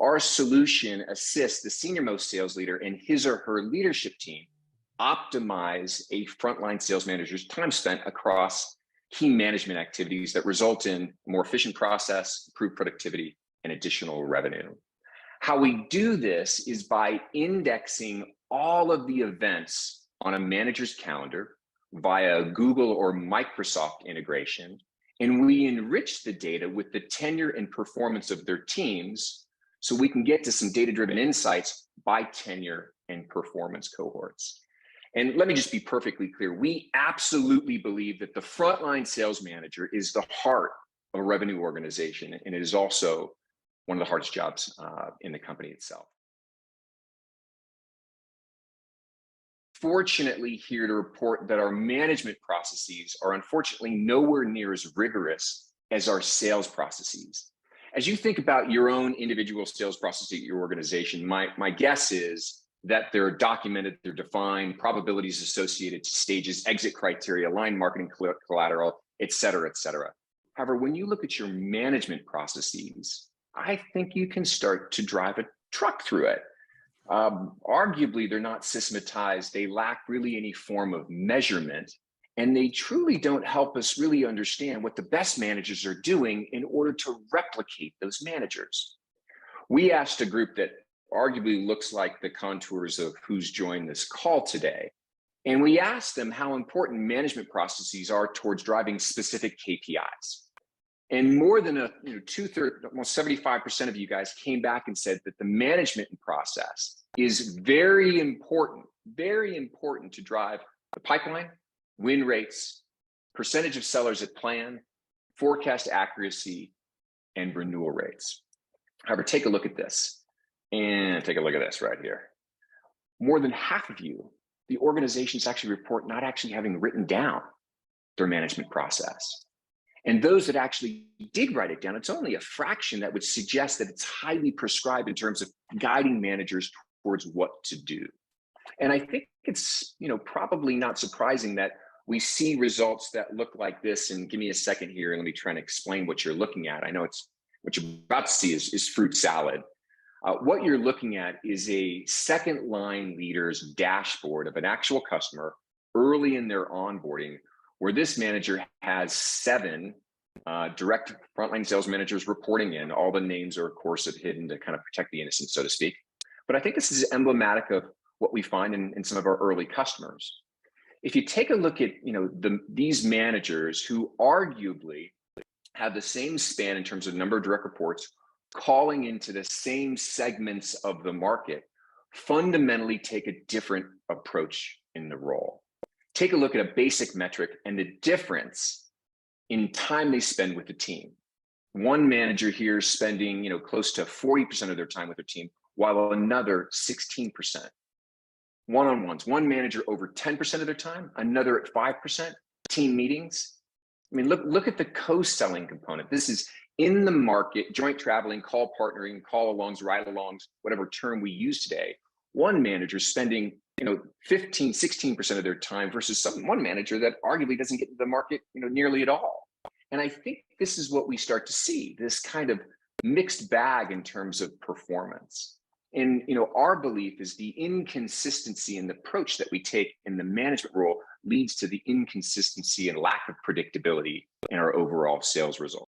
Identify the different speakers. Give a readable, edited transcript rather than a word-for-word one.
Speaker 1: Our solution assists the senior most sales leader and his or her leadership team optimize a frontline sales manager's time spent across key management activities that result in a more efficient process, improved productivity, and additional revenue. How we do this is by indexing all of the events on a manager's calendar via Google or Microsoft integration, and we enrich the data with the tenure and performance of their teams so we can get to some data-driven insights by tenure and performance cohorts. And let me just be perfectly clear. We absolutely believe that the frontline sales manager is the heart of a revenue organization, and it is also one of the hardest jobs in the company itself. Fortunately, here to report that our management processes are unfortunately nowhere near as rigorous as our sales processes. As you think about your own individual sales process at your organization, my guess is that they're documented, they're defined, probabilities associated to stages, exit criteria, aligned marketing collateral, et cetera, et cetera. However, when you look at your management processes, I think you can start to drive a truck through it. Arguably, they're not systematized, they lack really any form of measurement, and they truly don't help us really understand what the best managers are doing in order to replicate those managers. We asked a group that arguably looks like the contours of who's joined this call today, and we asked them how important management processes are towards driving specific KPIs. And more than two-thirds, almost 75% of you guys came back and said that the management process is very important to drive the pipeline, win rates, percentage of sellers at plan, forecast accuracy, and renewal rates. However, take a look at this, and take a look at this right here. More than half of you, the organizations actually report not actually having written down their management process. And those that actually did write it down, it's only a fraction that would suggest that it's highly prescribed in terms of guiding managers towards what to do. And I think it's probably not surprising that we see results that look like this. And give me a second here, and let me try and explain what you're looking at. I know it's what you're about to see is fruit salad. What you're looking at is a second line leader's dashboard of an actual customer early in their onboarding, where this manager has 7 direct frontline sales managers reporting in. All the names are, of course, hidden to kind of protect the innocent, so to speak. But I think this is emblematic of what we find in some of our early customers. If you take a look at these managers who arguably have the same span in terms of number of direct reports, calling into the same segments of the market, fundamentally take a different approach in the role. Take a look at a basic metric and the difference in time they spend with the team. One manager here is spending close to 40% of their time with their team, while another 16%. One-on-ones, one manager over 10% of their time, another at 5%. Team meetings. I mean, look at the co-selling component. This is in the market, joint traveling, call partnering, call alongs, ride alongs, whatever term we use today. One manager spending 15, 16% of their time versus one manager that arguably doesn't get to the market nearly at all. And I think this is what we start to see, this kind of mixed bag in terms of performance. And our belief is the inconsistency in the approach that we take in the management role leads to the inconsistency and lack of predictability in our overall sales results.